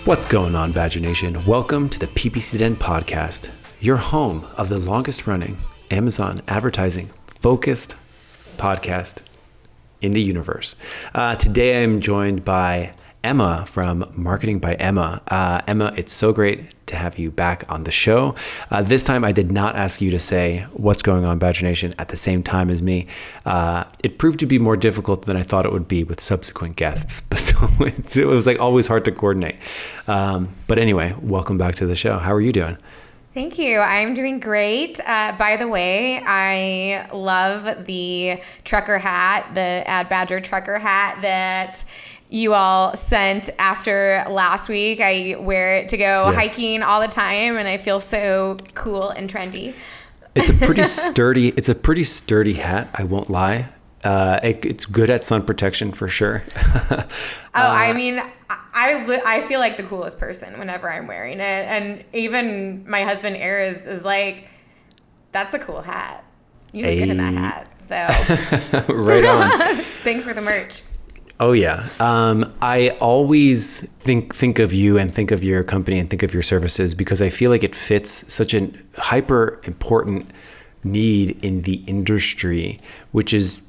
What's going on, Badger Nation? Welcome to the PPC Den podcast, your home of the longest running Amazon advertising focused podcast in the universe. Today I'm joined by Emma from Marketing by Emma. Emma, it's so great to have you back on the show. This time I did not ask you to say what's going on, Badger Nation, at the same time as me. It proved to be more difficult than I thought it would be with subsequent guests. So it was like always hard to coordinate. But anyway, welcome back to the show. How are you doing? Thank you. I'm doing great. By the way, I love the trucker hat, the Ad Badger trucker hat that you all sent after last week. I wear it to go hiking all the time, and I feel so cool and trendy. It's a pretty sturdy hat, I won't lie. It's good at sun protection for sure. I mean, I feel like the coolest person whenever I'm wearing it. And even my husband, Aris, is like, that's a cool hat. You look good in that hat. So right on. Thanks for the merch. Oh yeah. I always think of you and think of your company and think of your services because I feel like it fits such a hyper important need in the industry, which is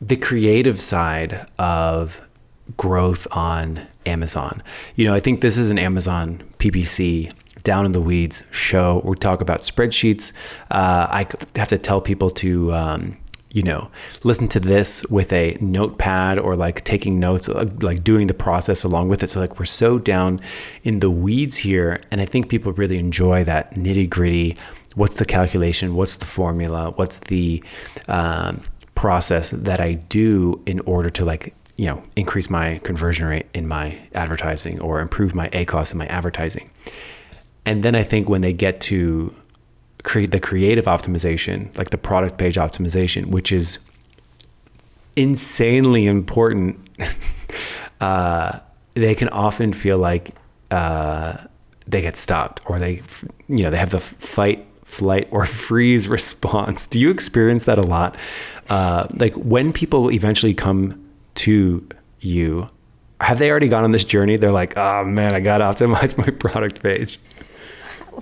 the creative side of growth on Amazon. You know, I think this is an Amazon PPC down in the weeds show. We talk about spreadsheets. I have to tell people to, listen to this with a notepad or like taking notes, like doing the process along with it. So like we're so down in the weeds here. And I think people really enjoy that nitty gritty. What's the calculation? What's the formula? What's the process that I do in order to increase my conversion rate in my advertising or improve my ACoS in my advertising. And then I think when they get to create the creative optimization, like the product page optimization, which is insanely important, they can often feel like they get stopped or they have the fight, flight, or freeze response. Do you experience that a lot? Like when people eventually come to you, have they already gone on this journey? They're like, oh man, I got to optimize my product page.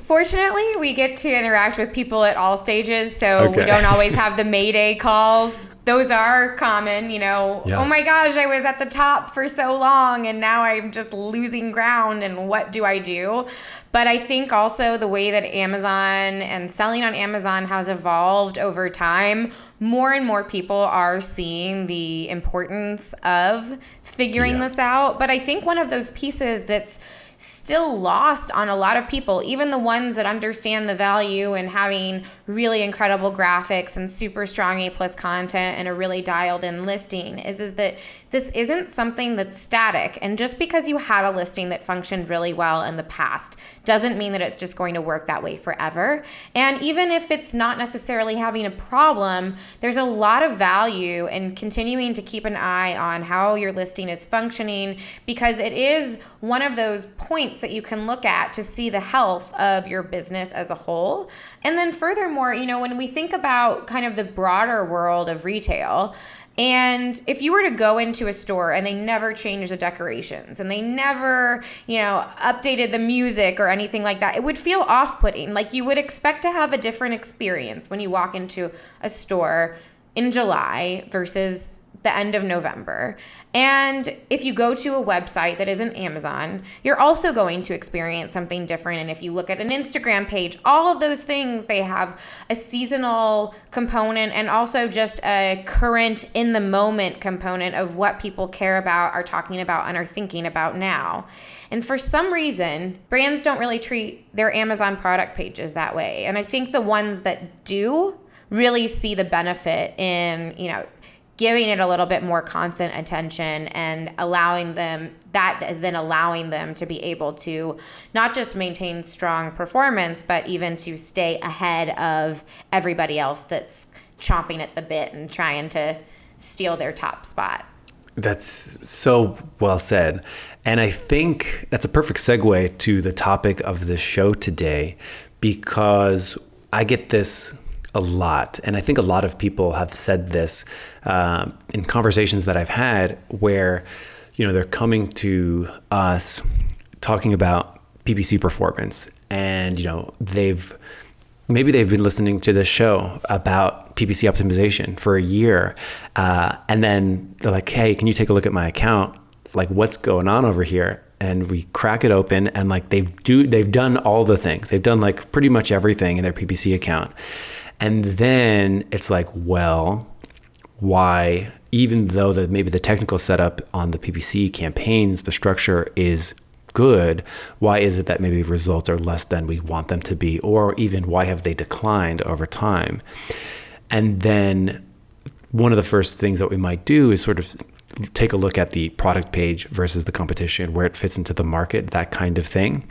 Fortunately, we get to interact with people at all stages, so we don't always have the Mayday calls. Those are common, Oh my gosh, I was at the top for so long and now I'm just losing ground and what do I do? But I think also the way that Amazon and selling on Amazon has evolved over time, more and more people are seeing the importance of figuring this out. But I think one of those pieces that's still lost on a lot of people, even the ones that understand the value in having really incredible graphics and super strong A+ content and a really dialed in listing is that this isn't something that's static. And just because you had a listing that functioned really well in the past doesn't mean that it's just going to work that way forever. And even if it's not necessarily having a problem, there's a lot of value in continuing to keep an eye on how your listing is functioning, because it is one of those points that you can look at to see the health of your business as a whole. And then furthermore, when we think about kind of the broader world of retail, and if you were to go into a store and they never changed the decorations and they never, updated the music or anything like that, it would feel off-putting. Like you would expect to have a different experience when you walk into a store in July versus the end of November. And if you go to a website that isn't Amazon, you're also going to experience something different. And if you look at an Instagram page, all of those things, they have a seasonal component and also just a current in the moment component of what people care about, are talking about, and are thinking about now. And for some reason, brands don't really treat their Amazon product pages that way. And I think the ones that do really see the benefit in, giving it a little bit more constant attention and allowing them to be able to not just maintain strong performance, but even to stay ahead of everybody else that's chomping at the bit and trying to steal their top spot. That's so well said. And I think that's a perfect segue to the topic of the show today, because I get this a lot. And I think a lot of people have said this in conversations that I've had where, they're coming to us talking about PPC performance, and maybe they've been listening to this show about PPC optimization for a year, and then they're like, hey, can you take a look at my account? Like, what's going on over here? And we crack it open, and like they've done all the things. They've done like pretty much everything in their PPC account. And then it's like, well, why, even though maybe the technical setup on the PPC campaigns, the structure is good, why is it that maybe results are less than we want them to be? Or even why have they declined over time? And then one of the first things that we might do is sort of take a look at the product page versus the competition, where it fits into the market, that kind of thing.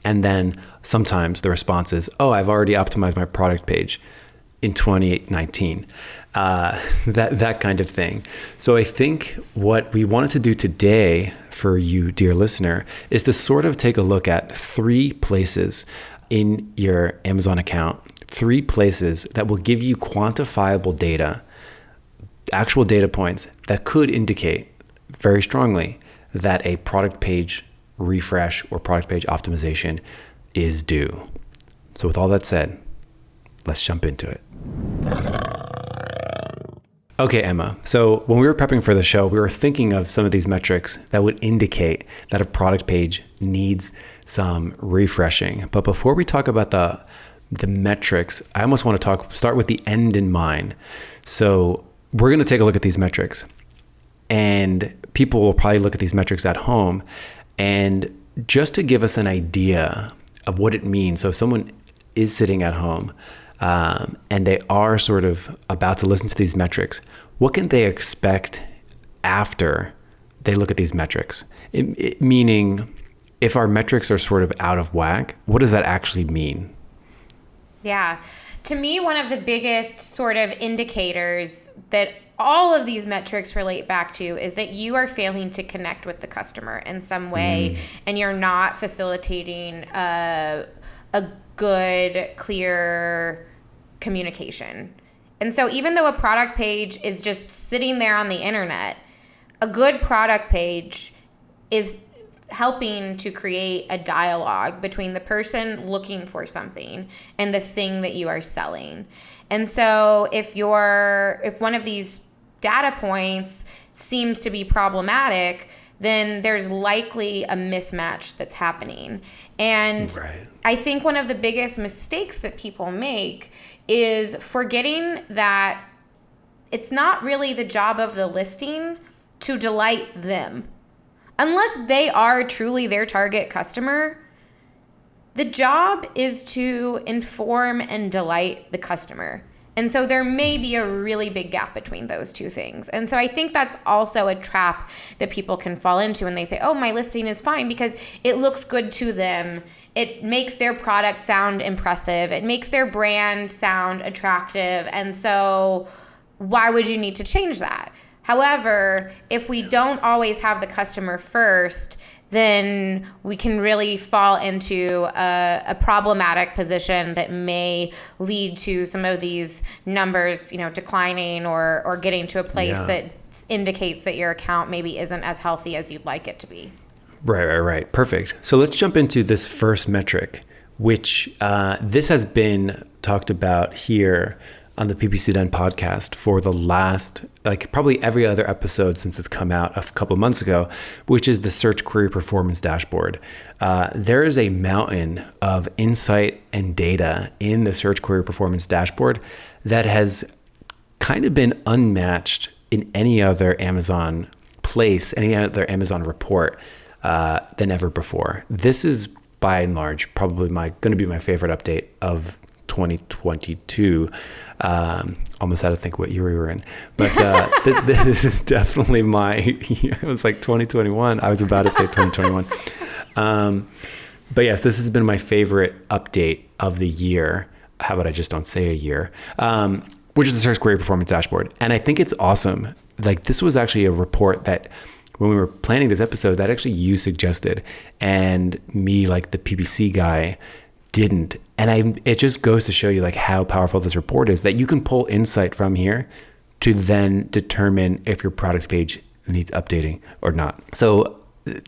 And then sometimes the response is, oh, I've already optimized my product page in 2019, that kind of thing. So I think what we wanted to do today for you, dear listener, is to sort of take a look at 3 places in your Amazon account, 3 places that will give you quantifiable data, actual data points that could indicate very strongly that a product page refresh or product page optimization is due. So with all that said, let's jump into it. Okay, Emma. So when we were prepping for the show, we were thinking of some of these metrics that would indicate that a product page needs some refreshing. But before we talk about the metrics, I almost want to start with the end in mind. So we're going to take a look at these metrics, and people will probably look at these metrics at home. And just to give us an idea of what it means, so if someone is sitting at home and they are sort of about to listen to these metrics, what can they expect after they look at these metrics? Meaning, if our metrics are sort of out of whack, what does that actually mean? Yeah. To me, one of the biggest sort of indicators that all of these metrics relate back to is that you are failing to connect with the customer in some way, and you're not facilitating a good, clear communication. And so even though a product page is just sitting there on the internet, a good product page is helping to create a dialogue between the person looking for something and the thing that you are selling. And so if one of these data points seems to be problematic, then there's likely a mismatch that's happening. And right. I think one of the biggest mistakes that people make is forgetting that it's not really the job of the listing to delight them. Unless they are truly their target customer, the job is to inform and delight the customer. And so there may be a really big gap between those two things. And so I think that's also a trap that people can fall into when they say, oh, my listing is fine because it looks good to them. It makes their product sound impressive. It makes their brand sound attractive. And so why would you need to change that? However, if we don't always have the customer first, then we can really fall into a problematic position that may lead to some of these numbers, declining or getting to a place that indicates that your account maybe isn't as healthy as you'd like it to be. Right. Perfect. So let's jump into this first metric, which this has been talked about here on the PPC Done podcast for the last, probably every other episode since it's come out a couple of months ago, which is the Search Query Performance Dashboard. There is a mountain of insight and data in the Search Query Performance Dashboard that has kind of been unmatched in any other Amazon place, any other Amazon report than ever before. This is by and large probably going to be my favorite update of 2022. Almost had to think what year we were in, but this is definitely it was like 2021. I was about to say 2021. But yes, this has been my favorite update of the year. How about I just don't say a year? Which is the Search Query Performance Dashboard. And I think it's awesome. This was actually a report that when we were planning this episode that actually you suggested, and me, the PPC guy, didn't. And it just goes to show you how powerful this report is, that you can pull insight from here to then determine if your product page needs updating or not. So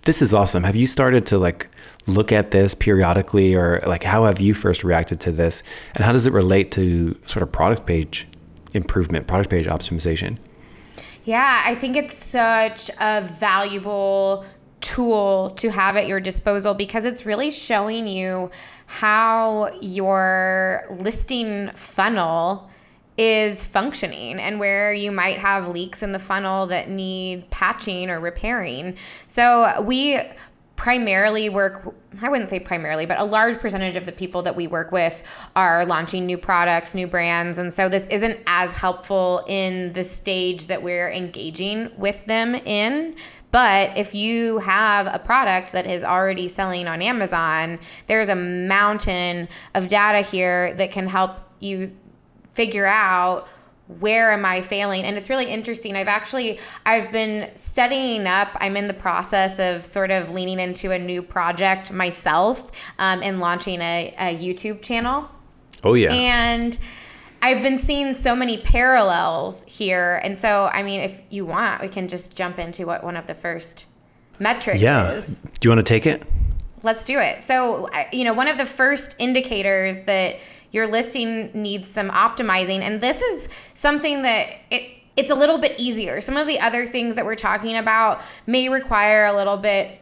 this is awesome. Have you started to like look at this periodically, or like how have you first reacted to this, and how does it relate to sort of product page improvement, product page optimization? Yeah, I think it's such a valuable tool to have at your disposal because it's really showing you how your listing funnel is functioning and where you might have leaks in the funnel that need patching or repairing. So we primarily work, I wouldn't say primarily, but a large percentage of the people that we work with are launching new products, new brands. And so this isn't as helpful in the stage that we're engaging with them in. But if you have a product that is already selling on Amazon, there's a mountain of data here that can help you figure out where am I failing. And it's really interesting. I've been studying up. I'm in the process of sort of leaning into a new project myself and launching a YouTube channel. Oh, yeah. And I've been seeing so many parallels here. And so, I mean, if you want, we can just jump into what one of the first metrics is. Do you want to take it? Let's do it. So, one of the first indicators that your listing needs some optimizing, and this is something that it's a little bit easier. Some of the other things that we're talking about may require a little bit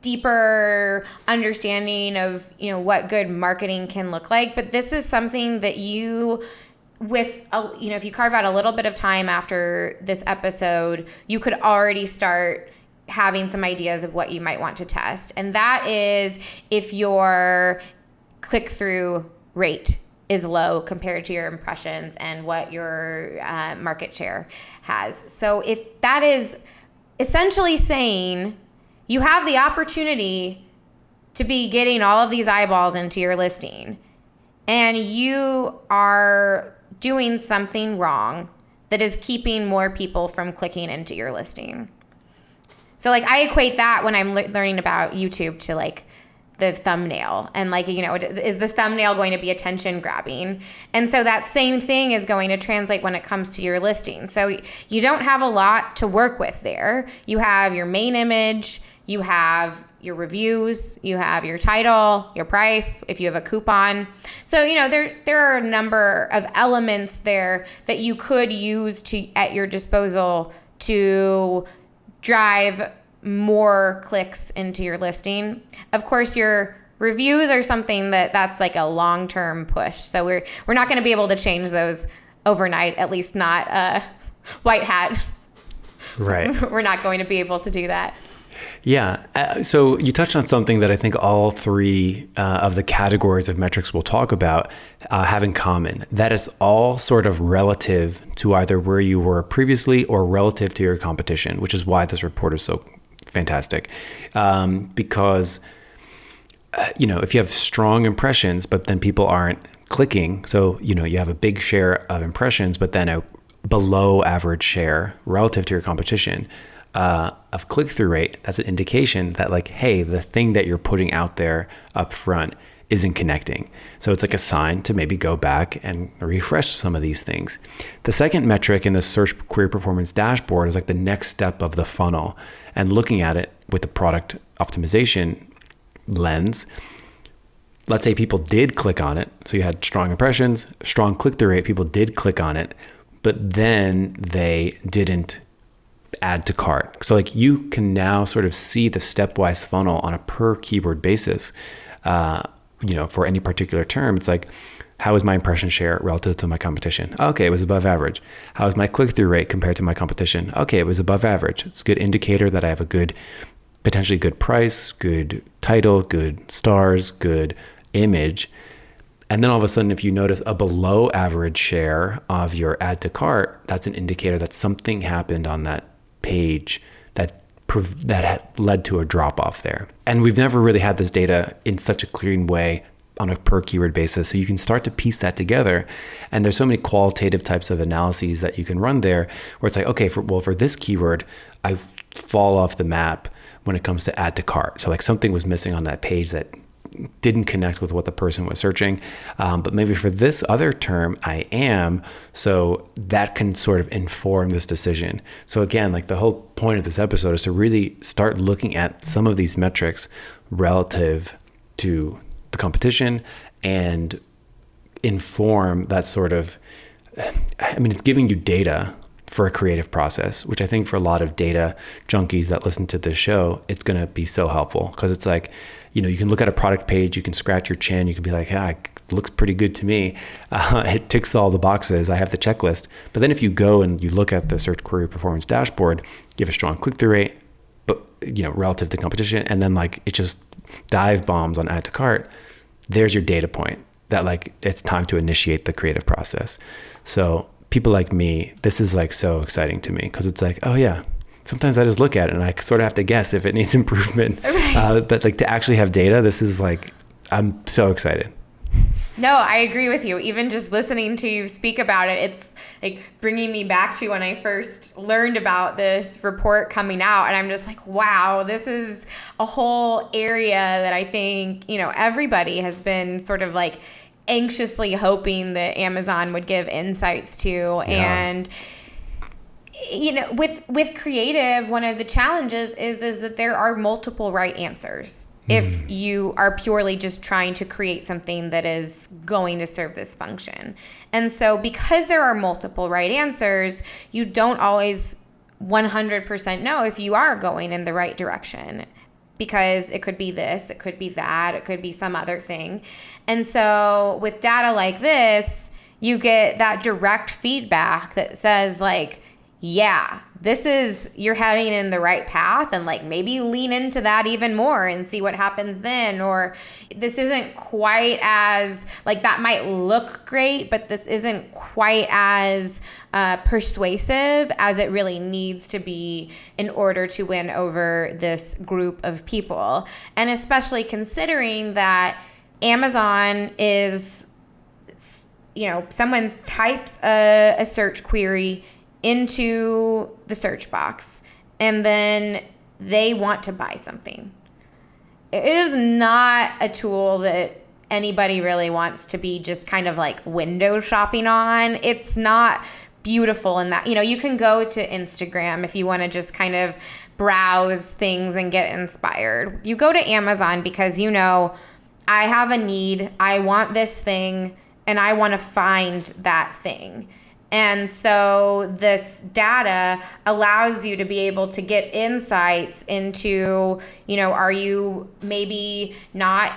deeper understanding of what good marketing can look like, but this is something that if you carve out a little bit of time after this episode, you could already start having some ideas of what you might want to test. And that is if your click-through rate is low compared to your impressions and what your market share has. So if that is essentially saying you have the opportunity to be getting all of these eyeballs into your listing and you are doing something wrong that is keeping more people from clicking into your listing. So like I equate that when I'm learning about YouTube to like the thumbnail and is the thumbnail going to be attention grabbing? And so that same thing is going to translate when it comes to your listing. So you don't have a lot to work with there. You have your main image, you have your reviews, you have your title, your price, if you have a coupon. So, there are a number of elements there that you could use at your disposal to drive more clicks into your listing. Of course, your reviews are something that's like a long-term push. So we're not going to be able to change those overnight, at least not white hat. Right. We're not going to be able to do that. Yeah. So you touched on something that I think all three of the categories of metrics we'll talk about have in common, that it's all sort of relative to either where you were previously or relative to your competition, which is why this report is so fantastic. Because, if you have strong impressions, but then people aren't clicking, so, you have a big share of impressions, but then a below average share relative to your competition of click-through rate, that's an indication that like, hey, the thing that you're putting out there up front isn't connecting. So it's like a sign to maybe go back and refresh some of these things. The second metric in the search query performance dashboard is like the next step of the funnel, and looking at it with the product optimization lens. Let's say people did click on it. So you had strong impressions, strong click-through rate, people did click on it, but then they didn't add to cart. So like you can now sort of see the stepwise funnel on a per keyword basis. For any particular term, it's like, how is my impression share relative to my competition? Okay, it was above average. How is my click-through rate compared to my competition? Okay, it was above average. It's a good indicator that I have a potentially good price, good title, good stars, good image. And then all of a sudden, if you notice a below average share of your add to cart, that's an indicator that something happened on that page that had led to a drop off there. And we've never really had this data in such a clean way on a per keyword basis. So you can start to piece that together. And there's so many qualitative types of analyses that you can run there where it's like, okay, for this keyword, I fall off the map when it comes to add to cart. So like something was missing on that page that didn't connect with what the person was searching. But maybe for this other term, I am. So that can sort of inform this decision. So again, like the whole point of this episode is to really start looking at some of these metrics relative to the competition and inform that sort of, I mean, it's giving you data for a creative process, which I think for a lot of data junkies that listen to this show, it's going to be so helpful, because it's like, you know, you can look at a product page, you can scratch your chin, you can be like, yeah, it looks pretty good to me. It ticks all the boxes. I have the checklist. But then if you go and you look at the search query performance dashboard, you have a strong click-through rate, but, you know, relative to competition, and then like it just dive bombs on add to cart. There's your data point that like it's time to initiate the creative process. So people like me, this is like so exciting to me, because it's like, oh yeah, sometimes I just look at it and I sort of have to guess if it needs improvement. But like to actually have data, this is like, I'm so excited. No, I agree with you. Even just listening to you speak about it, it's like bringing me back to when I first learned about this report coming out. And I'm just like, wow, this is a whole area that I think, you know, everybody has been sort of like anxiously hoping that Amazon would give insights to. Yeah. And you know, with creative, one of the challenges is that there are multiple right answers if you are purely just trying to create something that is going to serve this function. And so because there are multiple right answers, you don't always 100% know if you are going in the right direction, because it could be this, it could be that, it could be some other thing. And so with data like this, you get that direct feedback that says like, yeah, you're heading in the right path, and like maybe lean into that even more and see what happens then. Or this isn't quite as, like, that might look great, but this isn't quite as persuasive as it really needs to be in order to win over this group of people. And especially considering that Amazon is, you know, someone types a search query into the search box and then they want to buy something. It is not a tool that anybody really wants to be just kind of like window shopping on. It's not beautiful in that, you know, you can go to Instagram if you want to just kind of browse things and get inspired. You go to Amazon because, you know, I have a need, I want this thing, and I want to find that thing. And so this data allows you to be able to get insights into, you know, are you maybe not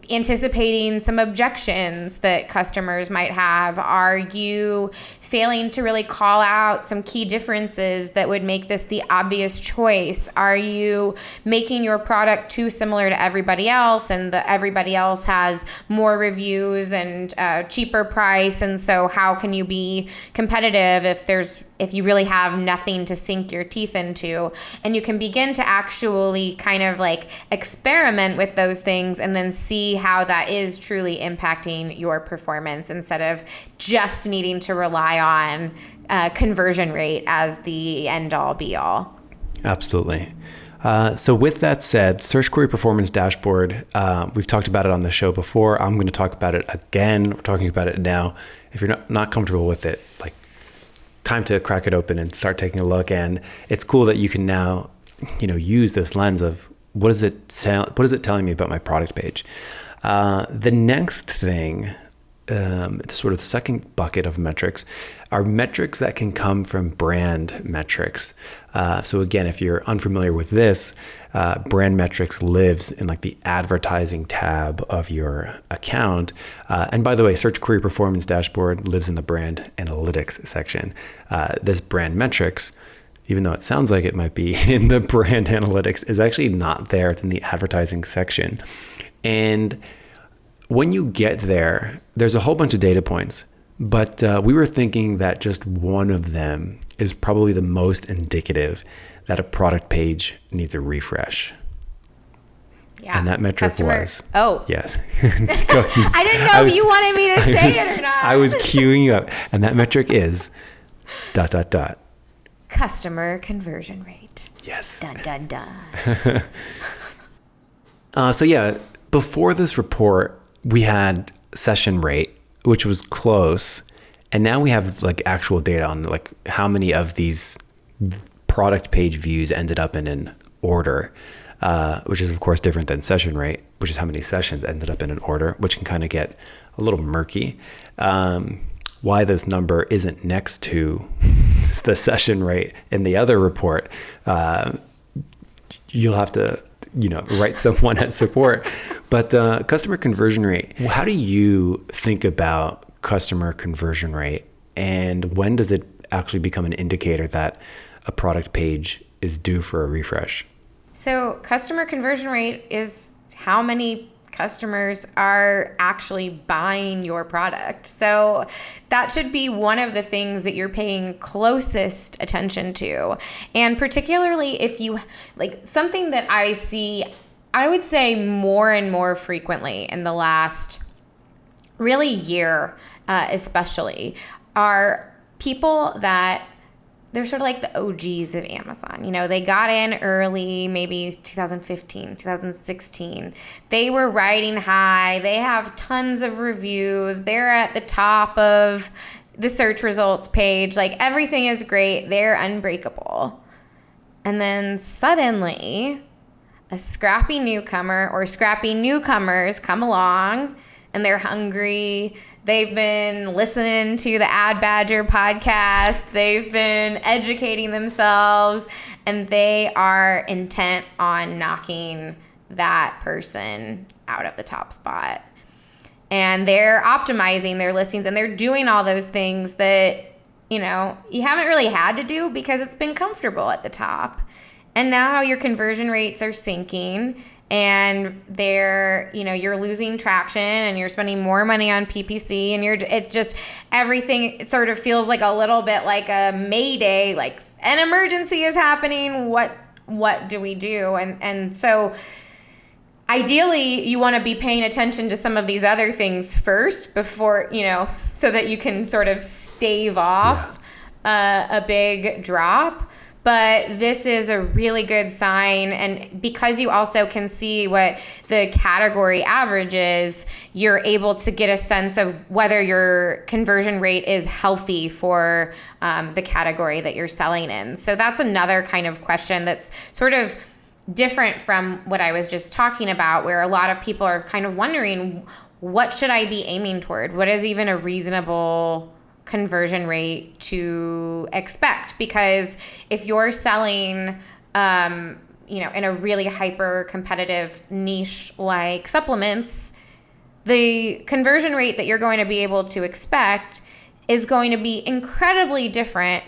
anticipating some objections that customers might have? Are you failing to really call out some key differences that would make this the obvious choice? Are you making your product too similar to everybody else, and everybody else has more reviews and cheaper price, and so how can you be competitive if you really have nothing to sink your teeth into? And you can begin to actually kind of like experiment with those things and then see how that is truly impacting your performance, instead of just needing to rely on conversion rate as the end all be all. Absolutely. So with that said, Search Query Performance Dashboard, we've talked about it on the show before. I'm going to talk about it again. We're talking about it now. If you're not comfortable with it, like, time to crack it open and start taking a look. And it's cool that you can now, you know, use this lens of what is it telling me about my product page. The next thing, sort of the second bucket of metrics, are metrics that can come from brand metrics. So again, if you're unfamiliar with this, brand metrics lives in like the advertising tab of your account. And by the way, Search Query Performance Dashboard lives in the brand analytics section. This brand metrics, even though it sounds like it might be in the brand analytics, is actually not there. It's in the advertising section. And when you get there, there's a whole bunch of data points, but we were thinking that just one of them is probably the most indicative that a product page needs a refresh. Yeah. And that metric was... Oh. Yes. I didn't know if you wanted me to say it or not. I was queuing you up. And that metric is ... Customer conversion rate. Yes. Dun, dun, dun. So yeah, before this report, we had session rate, which was close. And now we have like actual data on like how many of these product page views ended up in an order, which is of course different than session rate, which is how many sessions ended up in an order, which can kind of get a little murky. Why this number isn't next to the session rate in the other report, you'll have to, write someone at support. But customer conversion rate, how do you think about customer conversion rate, and when does it actually become an indicator that a product page is due for a refresh? So customer conversion rate is how many customers are actually buying your product. So that should be one of the things that you're paying closest attention to. And particularly if you like something that I see, I would say more and more frequently in the last really year, especially, are people that they're sort of like the OGs of Amazon. They got in early, maybe 2015, 2016. They were riding high. They have tons of reviews. They're at the top of the search results page. Like, everything is great. They're unbreakable. And then suddenly, a scrappy newcomer or scrappy newcomers come along, and they're hungry. They've been listening to the Ad Badger podcast. They've been educating themselves, and they are intent on knocking that person out of the top spot. And they're optimizing their listings, and they're doing all those things that, you haven't really had to do because it's been comfortable at the top. And now your conversion rates are sinking, and you're losing traction, and you're spending more money on PPC, and it's just everything sort of feels like a little bit like a mayday, like an emergency is happening. What do we do? And so ideally you want to be paying attention to some of these other things first before, so that you can sort of stave off a big drop. But this is a really good sign, and because you also can see what the category average is, you're able to get a sense of whether your conversion rate is healthy for the category that you're selling in. So that's another kind of question that's sort of different from what I was just talking about, where a lot of people are kind of wondering, what should I be aiming toward? What is even a reasonable conversion rate to expect? Because if you're selling in a really hyper competitive niche like supplements, the conversion rate that you're going to be able to expect is going to be incredibly different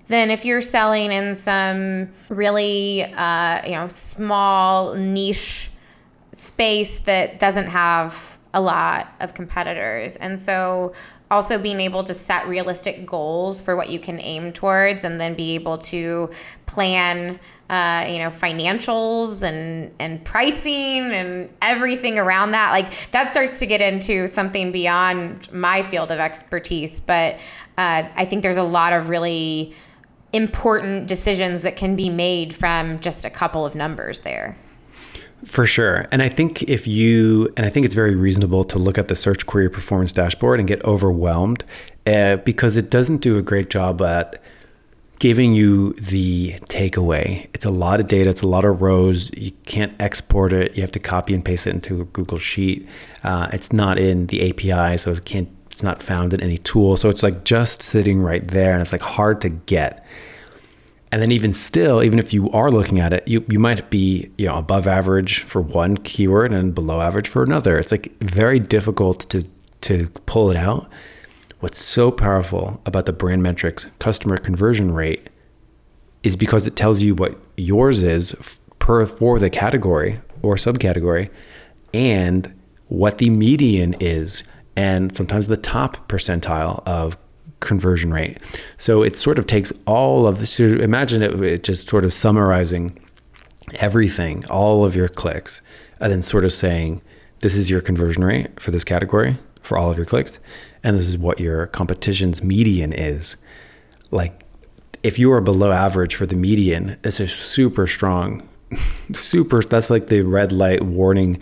than if you're selling in some really small niche space that doesn't have a lot of competitors. And so also being able to set realistic goals for what you can aim towards, and then be able to plan financials and pricing and everything around that. Like, that starts to get into something beyond my field of expertise. But I think there's a lot of really important decisions that can be made from just a couple of numbers there. For sure. And I think it's very reasonable to look at the search query performance dashboard and get overwhelmed because it doesn't do a great job at giving you the takeaway. It's a lot of data. It's a lot of rows. You can't export it. You have to copy and paste it into a Google Sheet. It's not in the API, so it's not found in any tool. So it's like just sitting right there, and it's like hard to get. And then even if you are looking at it, you might be above average for one keyword and below average for another. It's like very difficult to pull it out. What's so powerful about the brand metrics customer conversion rate is because it tells you what yours is for the category or subcategory, and what the median is, and sometimes the top percentile of conversion rate. So it sort of takes all of this. Imagine it just sort of summarizing everything, all of your clicks, and then sort of saying, this is your conversion rate for this category for all of your clicks, and this is what your competition's median is. Like, if you are below average for the median, it's a super strong, that's like the red light warning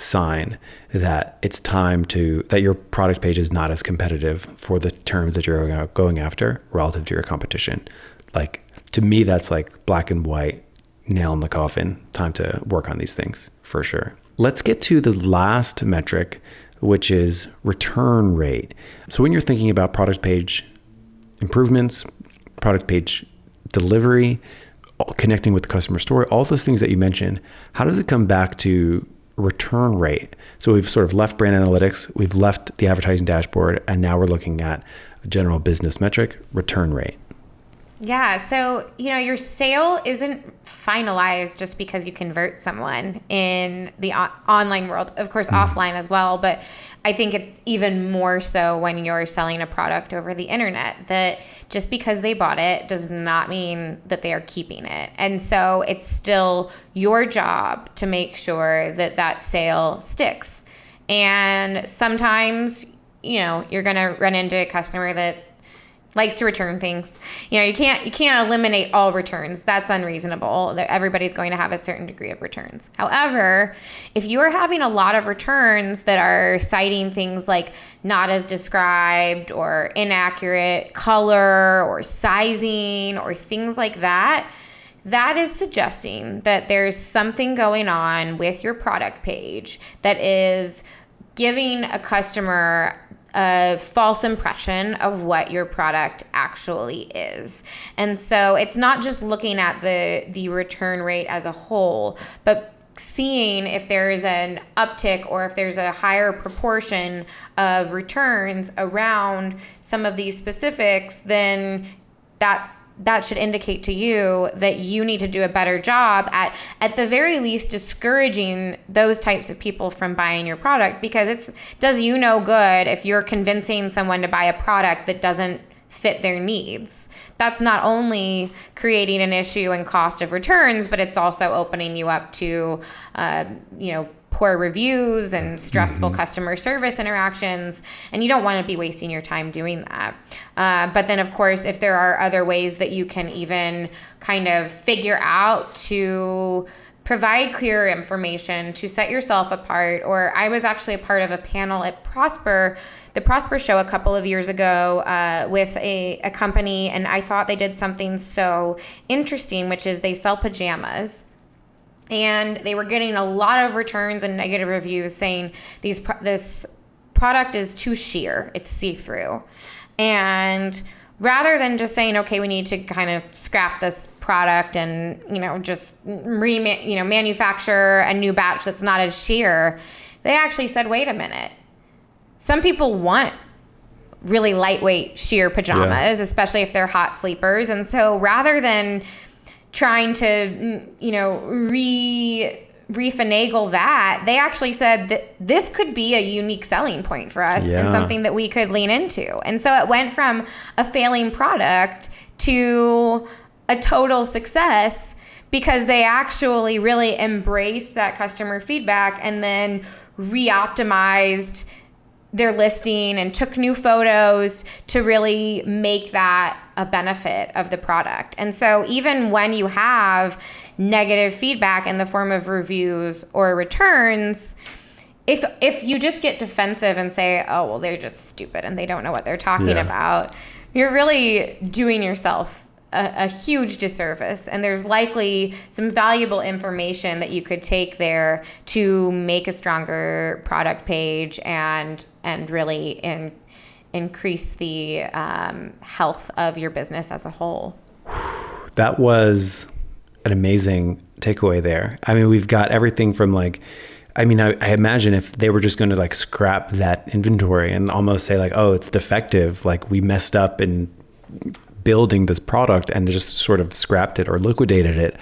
sign that it's time that your product page is not as competitive for the terms that you're going after relative to your competition. Like, to me, that's like black and white, nail in the coffin, time to work on these things for sure. Let's get to the last metric, which is return rate. So when you're thinking about product page improvements, product page delivery, connecting with the customer story, all those things that you mentioned, how does it come back to return rate? So we've sort of left brand analytics, we've left the advertising dashboard, and now we're looking at a general business metric, return rate. Yeah. So, your sale isn't finalized just because you convert someone in the online world, of course, offline as well. But I think it's even more so when you're selling a product over the internet, that just because they bought it does not mean that they are keeping it. And so it's still your job to make sure that that sale sticks. And sometimes, you're going to run into a customer that likes to return things. You can't eliminate all returns. That's unreasonable. Everybody's going to have a certain degree of returns. However, if you are having a lot of returns that are citing things like not as described or inaccurate color or sizing or things like that, that is suggesting that there's something going on with your product page that is giving a customer a false impression of what your product actually is. And so it's not just looking at the return rate as a whole, but seeing if there's an uptick or if there's a higher proportion of returns around some of these specifics, then that should indicate to you that you need to do a better job at the very least discouraging those types of people from buying your product, because it does you no good if you're convincing someone to buy a product that doesn't fit their needs. That's not only creating an issue and cost of returns, but it's also opening you up to poor reviews and stressful customer service interactions, and you don't want to be wasting your time doing that. But then, of course, if there are other ways that you can even kind of figure out to provide clearer information to set yourself apart, or I was actually a part of a panel at the Prosper Show a couple of years ago with a company, and I thought they did something so interesting, which is they sell pajamas. And they were getting a lot of returns and negative reviews saying this product is too sheer, it's see-through. And rather than just saying, okay, we need to kind of scrap this product and, just manufacture a new batch that's not as sheer, they actually said, wait a minute. Some people want really lightweight sheer pajamas, especially if they're hot sleepers. And so rather than trying to, refinagle that, they actually said that this could be a unique selling point for us and something that we could lean into. And so it went from a failing product to a total success because they actually really embraced that customer feedback and then re-optimized their listing and took new photos to really make that a benefit of the product. And so even when you have negative feedback in the form of reviews or returns, if you just get defensive and say, oh, well, they're just stupid and they don't know what they're talking about, you're really doing yourself a huge disservice. And there's likely some valuable information that you could take there to make a stronger product page and really increase the health of your business as a whole. That was an amazing takeaway there. I mean, we've got everything from I imagine if they were just going to scrap that inventory and almost say oh, it's defective, we messed up in building this product and just sort of scrapped it or liquidated it,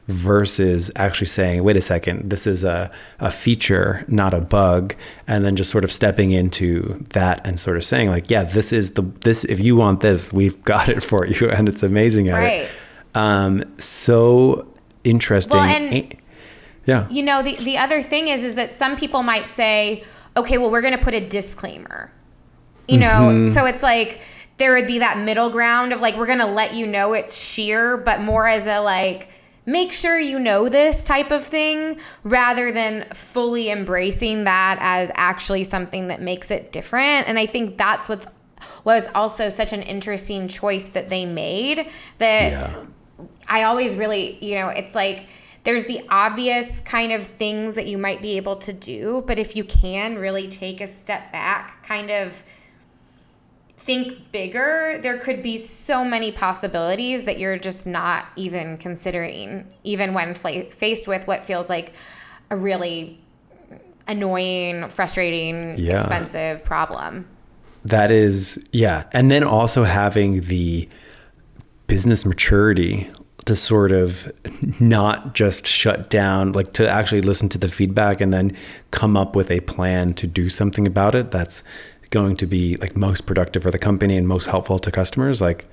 versus actually saying, wait a second, this is a feature, not a bug, and then just sort of stepping into that and sort of saying this is this, if you want this, we've got it for you, and it's amazing at it. So interesting. Well, and the other thing is that some people might say, okay, well, we're going to put a disclaimer, so it's there would be that middle ground of we're going to let you know it's sheer, but more as a make sure you know this type of thing, rather than fully embracing that as actually something that makes it different. And I think that's was also such an interesting choice that they made, that I always really, it's like there's the obvious kind of things that you might be able to do, but if you can really take a step back, kind of think bigger, there could be so many possibilities that you're just not even considering, even when faced with what feels like a really annoying, frustrating, expensive problem. That is, and then also having the business maturity to sort of not just shut down, like to actually listen to the feedback and then come up with a plan to do something about it that's going to be like most productive for the company and most helpful to customers. Like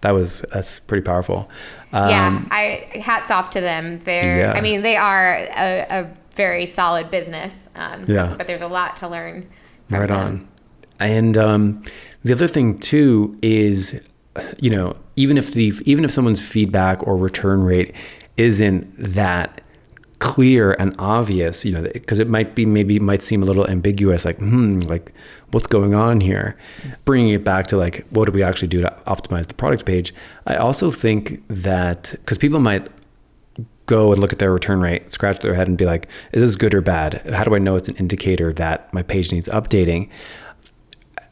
that's pretty powerful. Hats off to them. I mean, they are a very solid business. But there's a lot to learn from right them. On. And the other thing too is, even if someone's feedback or return rate isn't that clear and obvious, because it might seem a little ambiguous, like what's going on here, bringing it back to like, what do we actually do to optimize the product page? I also think that because people might go and look at their return rate, scratch their head and be like, is this good or bad? How do I know it's an indicator that my page needs updating?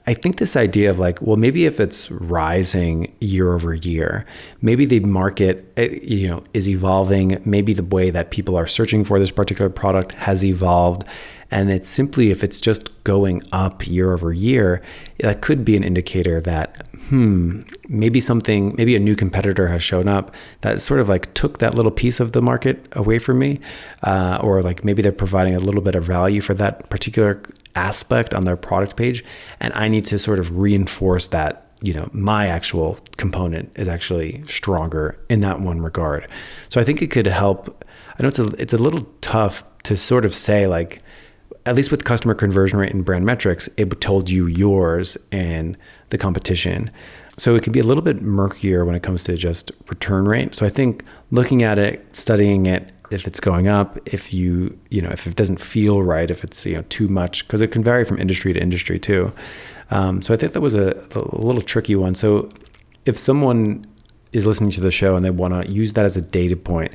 I think this idea of like, well, maybe if it's rising year over year, maybe the market, is evolving. Maybe the way that people are searching for this particular product has evolved. And it's simply, if it's just going up year over year, that could be an indicator that, maybe a new competitor has shown up that sort of like took that little piece of the market away from me. Or like maybe they're providing a little bit of value for that particular aspect on their product page, and I need to sort of reinforce that my actual component is actually stronger in that one regard. So I think it could help. I know it's a little tough to sort of say, like, at least with customer conversion rate and brand metrics, it told you yours and the competition. So it can be a little bit murkier when it comes to just return rate. So I think looking at it, studying it, if it's going up, if if it doesn't feel right, if it's too much, because it can vary from industry to industry too. So I think that was a little tricky one. So if someone is listening to the show and they want to use that as a data point,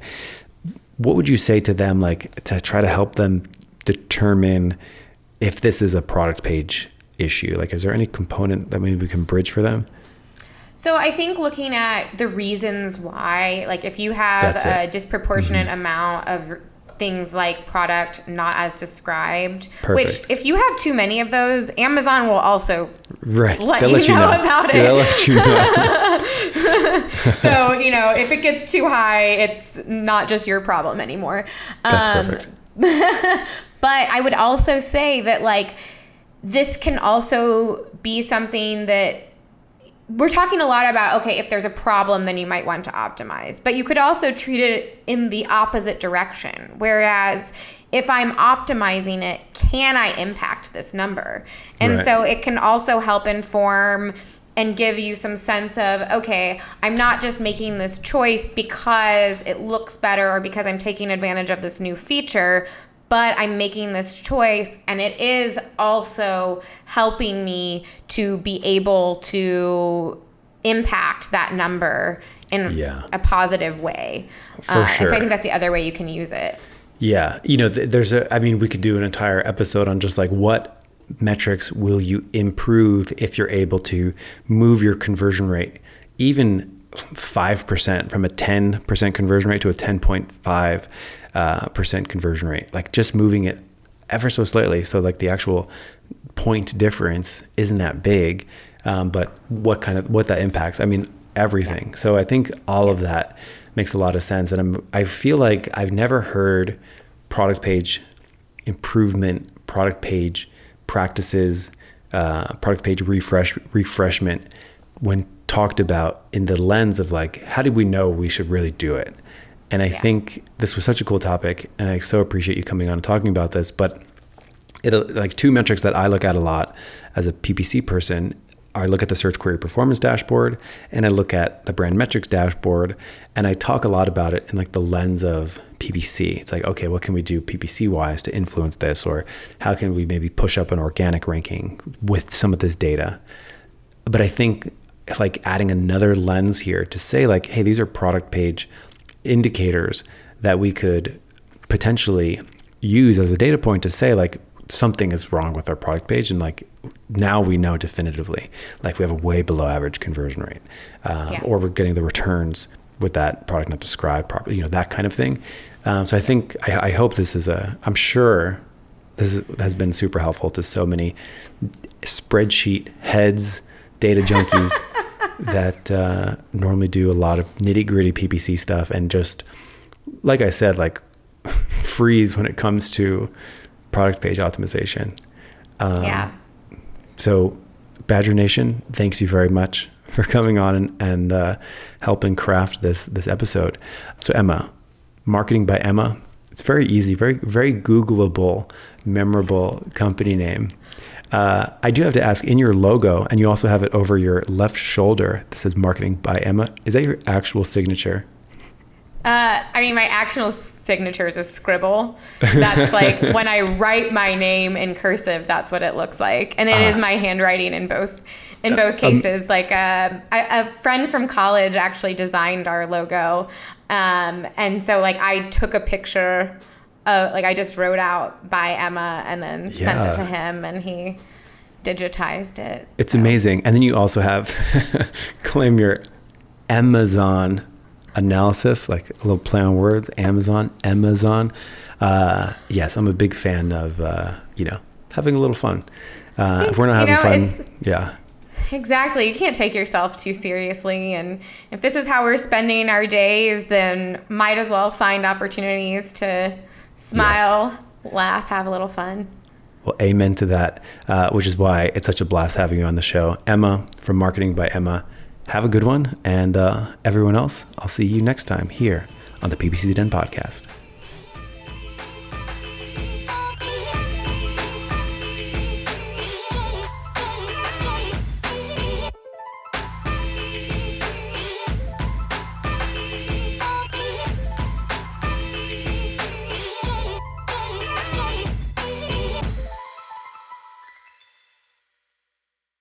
what would you say to them, like to try to help them determine if this is a product page issue? Like, is there any component that maybe we can bridge for them? So I think looking at the reasons why, like if you have a disproportionate amount of things like product not as described, which if you have too many of those, Amazon will also let you know about it. They'll let you know. So, if it gets too high, it's not just your problem anymore. That's perfect. But I would also say that like this can also be something that we're talking a lot about, okay, if there's a problem, then you might want to optimize. But you could also treat it in the opposite direction. Whereas if I'm optimizing it, can I impact this number? And so it can also help inform and give you some sense of, okay, I'm not just making this choice because it looks better or because I'm taking advantage of this new feature, but I'm making this choice and it is also helping me to be able to impact that number in a positive way. For sure. And so I think that's the other way you can use it. Yeah. We could do an entire episode on just like what metrics will you improve if you're able to move your conversion rate even 5% from a 10% conversion rate to a 10.5% conversion rate, like just moving it ever so slightly. So like the actual point difference isn't that big, but what that impacts, everything. So I think all of that makes a lot of sense. And I feel like I've never heard product page improvement, product page practices, product page refreshment when talked about in the lens of like, how do we know we should really do it? And I think this was such a cool topic, and I so appreciate you coming on and talking about this. But like two metrics that I look at a lot as a PPC person I look at the search query performance dashboard, and I look at the brand metrics dashboard, and I talk a lot about it in like the lens of PPC. It's like, okay, what can we do PPC wise to influence this? Or how can we maybe push up an organic ranking with some of this data? But I think like adding another lens here to say like, hey, these are product page indicators that we could potentially use as a data point to say like something is wrong with our product page, and like now we know definitively like we have a way below average conversion rate, or we're getting the returns with that product not described properly, you know, that kind of thing. So I think I hope this is I'm sure this has been super helpful to so many spreadsheet heads, data junkies that normally do a lot of nitty gritty PPC stuff and just, like I said, like freeze when it comes to product page optimization. So Badger Nation, thanks you very much for coming on and helping craft this episode. So Emma, Marketing by Emma. It's very easy, very, very Googleable, memorable company name. I do have to ask, in your logo, and you also have it over your left shoulder that says Marketing by Emma, is that your actual signature? I mean, my actual signature is a scribble. That's like when I write my name in cursive, that's what it looks like. And it is my handwriting in both cases. Like a friend from college actually designed our logo. And so like I took a picture of, like I just wrote out by Emma and then sent it to him, and he digitized it. It's amazing. And then you also have claim your Amazon analysis, like a little play on words, Amazon. Yes, I'm a big fan of, having a little fun. If we're not having fun, yeah. Exactly. You can't take yourself too seriously. And if this is how we're spending our days, then might as well find opportunities to smile, laugh, have a little fun. Well, amen to that, which is why it's such a blast having you on the show. Emma from Marketing by Emma. Have a good one. And everyone else, I'll see you next time here on the PPC Den podcast.